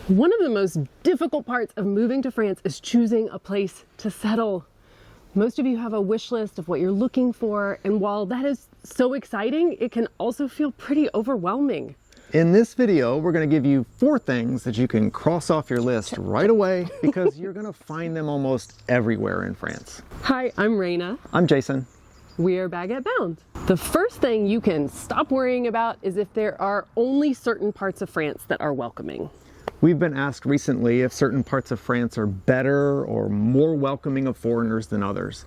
One of the most difficult parts of moving to France is choosing a place to settle. Most of you have a wish list of what you're looking for, and while that is so exciting, it can also feel pretty overwhelming. In this video, we're going to give you 4 things that you can cross off your list right away because you're going to find them almost everywhere in France. Hi, I'm Raina. I'm Jason. We're Baguette Bound. The first thing you can stop worrying about is if there are only certain parts of France that are welcoming. We've been asked recently if certain parts of France are better or more welcoming of foreigners than others.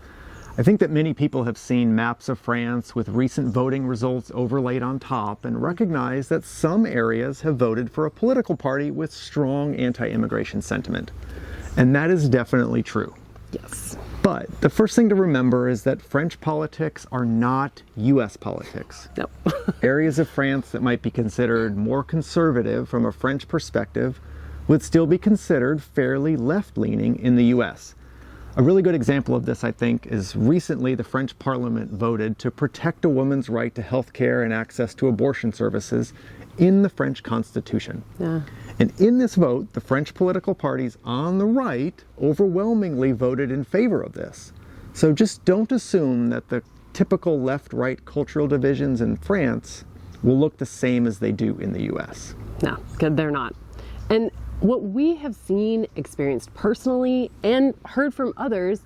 I think that many people have seen maps of France with recent voting results overlaid on top and recognize that some areas have voted for a political party with strong anti-immigration sentiment. And that is definitely true. Yes. But the first thing to remember is that French politics are not US politics. No. Areas of France that might be considered more conservative from a French perspective would still be considered fairly left-leaning in the US. A really good example of this, I think, is recently the French Parliament voted to protect a woman's right to health care and access to abortion services in the French Constitution. Yeah. And in this vote, the French political parties on the right overwhelmingly voted in favor of this. So just don't assume that the typical left-right cultural divisions in France will look the same as they do in the US. No, they're not. And what we have seen, experienced personally, and heard from others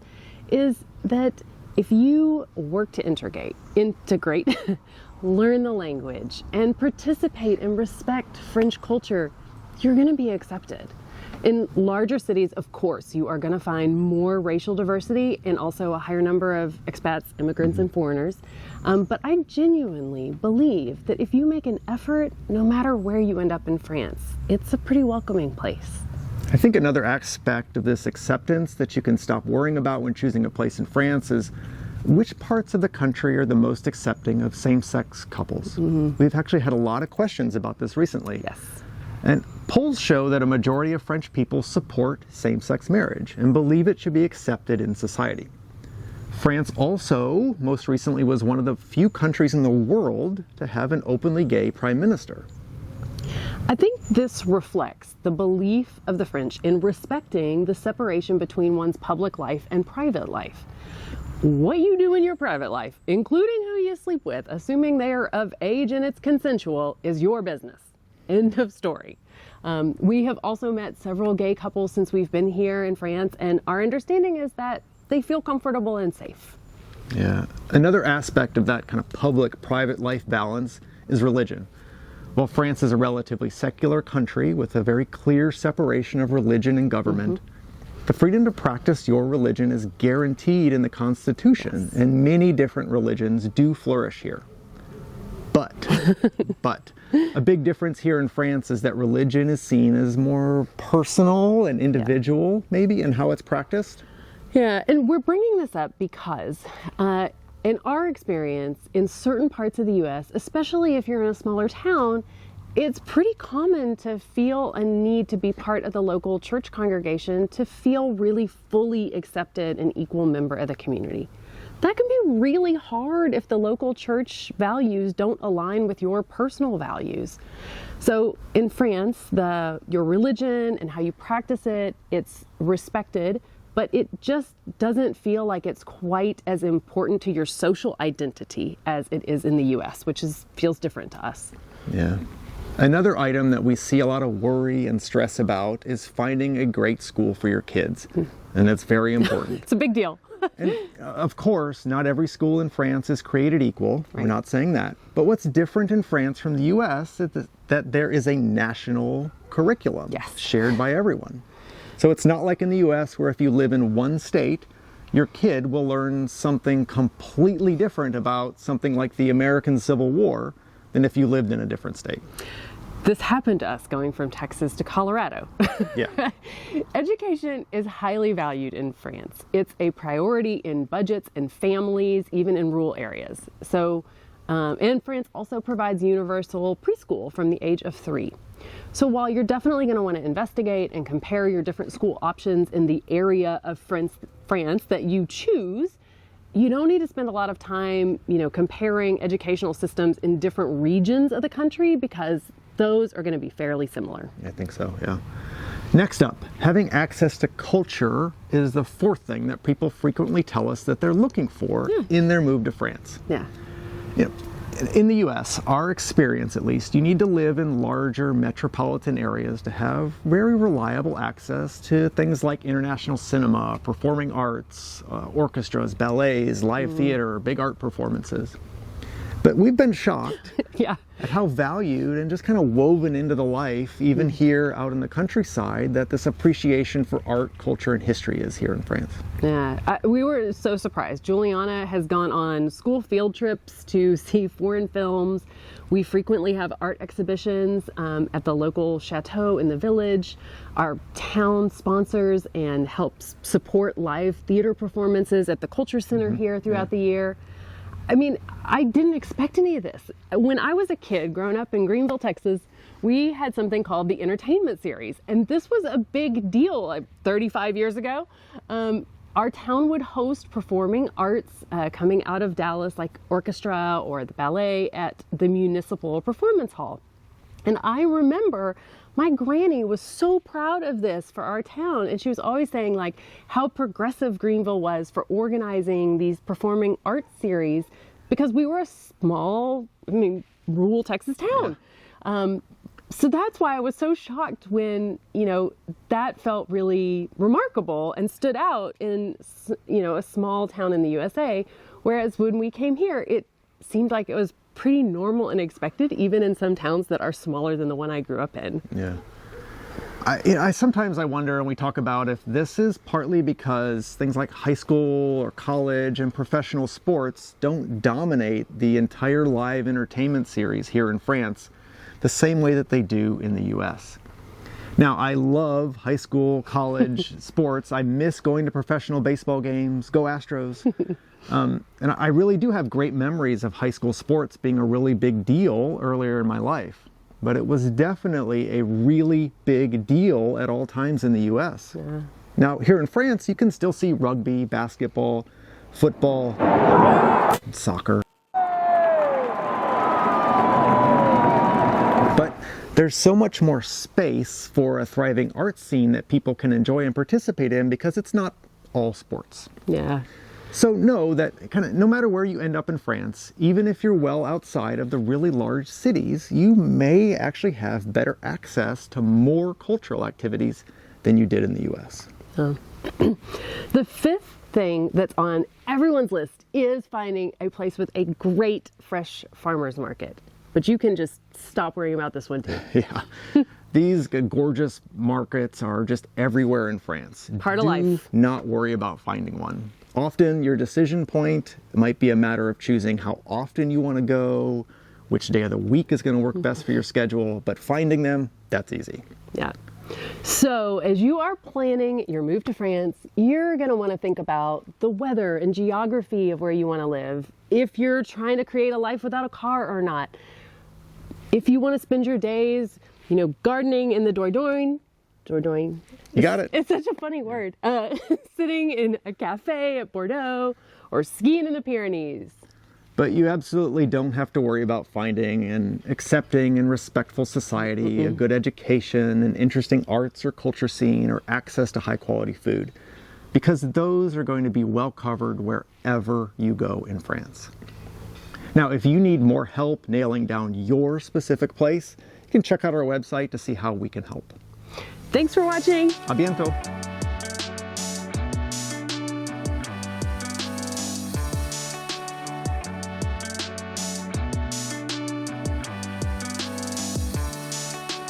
is that if you work to integrate, learn the language, and participate and respect French culture, you're going to be accepted. In larger cities, of course, you are going to find more racial diversity and also a higher number of expats, immigrants, and foreigners. But I genuinely believe that if you make an effort, no matter where you end up in France, it's a pretty welcoming place. I think another aspect of this acceptance that you can stop worrying about when choosing a place in France is which parts of the country are the most accepting of same-sex couples. We've actually had a lot of questions about this recently. Yes. And polls show that a majority of French people support same-sex marriage and believe it should be accepted in society. France also, most recently, was one of the few countries in the world to have an openly gay prime minister. I think this reflects the belief of the French in respecting the separation between one's public life and private life. What you do in your private life, including who you sleep with, assuming they are of age and it's consensual, is your business. End of story. We have also met several gay couples since we've been here in France, and our understanding is that they feel comfortable and safe. Yeah. Another aspect of that kind of public-private life balance is religion. While France is a relatively secular country with a very clear separation of religion and government, the freedom to practice your religion is guaranteed in the Constitution, and many different religions do flourish here. But a big difference here in France is that religion is seen as more personal and individual, maybe, in how it's practiced. Yeah, and we're bringing this up because in our experience, in certain parts of the US, especially if you're in a smaller town, it's pretty common to feel a need to be part of the local church congregation to feel really fully accepted and equal member of the community. That can be really hard if the local church values don't align with your personal values. So in France, your religion and how you practice it, it's respected, but it just doesn't feel like it's quite as important to your social identity as it is in the US, which feels different to us. Yeah. Another item that we see a lot of worry and stress about is finding a great school for your kids. And that's very important. It's a big deal. And of course, not every school in France is created equal. Right. We're not saying that. But what's different in France from the US is that there is a national curriculum shared by everyone. So it's not like in the US where if you live in one state, your kid will learn something completely different about something like the American Civil War than if you lived in a different state. This happened to us going from Texas to Colorado. Yeah. Education is highly valued in France. It's a priority in budgets and families, even in rural areas. So, and France also provides universal preschool from the age of 3. So while you're definitely going to want to investigate and compare your different school options in the area of France that you choose, you don't need to spend a lot of time, comparing educational systems in different regions of the country because those are going to be fairly similar. I think so, yeah. Next up, having access to culture is the fourth thing that people frequently tell us that they're looking for in their move to France. Yeah. You know, in the US, our experience at least, you need to live in larger metropolitan areas to have very reliable access to things like international cinema, performing arts, orchestras, ballets, live theater, big art performances. But we've been shocked at how valued and just kind of woven into the life, even here out in the countryside, that this appreciation for art, culture, and history is here in France. Yeah, we were so surprised. Juliana has gone on school field trips to see foreign films. We frequently have art exhibitions at the local chateau in the village. Our town sponsors and helps support live theater performances at the Culture Center here throughout the year. I mean, I didn't expect any of this. When I was a kid growing up in Greenville, Texas, we had something called the Entertainment Series, and this was a big deal like 35 years ago. Our town would host performing arts coming out of Dallas, like orchestra or the ballet at the Municipal Performance Hall. And I remember my granny was so proud of this for our town, and she was always saying like how progressive Greenville was for organizing these performing arts series, because we were a small, rural Texas town. So that's why I was so shocked when, that felt really remarkable and stood out in, a small town in the USA. Whereas when we came here, it seemed like it was pretty normal and expected, even in some towns that are smaller than the one I grew up in. Yeah. I sometimes wonder, and we talk about, if this is partly because things like high school or college and professional sports don't dominate the entire live entertainment series here in France the same way that they do in the US. Now, I love high school, college sports. I miss going to professional baseball games. Go Astros. And I really do have great memories of high school sports being a really big deal earlier in my life. But it was definitely a really big deal at all times in the US. Yeah. Now, here in France, you can still see rugby, basketball, football, soccer. But there's so much more space for a thriving arts scene that people can enjoy and participate in, because it's not all sports. Yeah. So know that no matter where you end up in France, even if you're well outside of the really large cities, you may actually have better access to more cultural activities than you did in the US. Oh. The fifth thing that's on everyone's list is finding a place with a great fresh farmers market. But you can just stop worrying about this one too. Yeah. These gorgeous markets are just everywhere in France. Part of life. Do not worry about finding one. Often your decision point might be a matter of choosing how often you want to go, which day of the week is going to work best for your schedule, but finding them, that's easy. Yeah. So as you are planning your move to France, you're going to want to think about the weather and geography of where you want to live, if you're trying to create a life without a car or not. If you want to spend your days, gardening in the Dordogne. You got it. It's such a funny word. Sitting in a cafe at Bordeaux or skiing in the Pyrenees. But you absolutely don't have to worry about finding an accepting and respectful society, a good education, an interesting arts or culture scene, or access to high quality food, because those are going to be well covered wherever you go in France. Now, if you need more help nailing down your specific place, you can check out our website to see how we can help. Thanks for watching. A bientôt.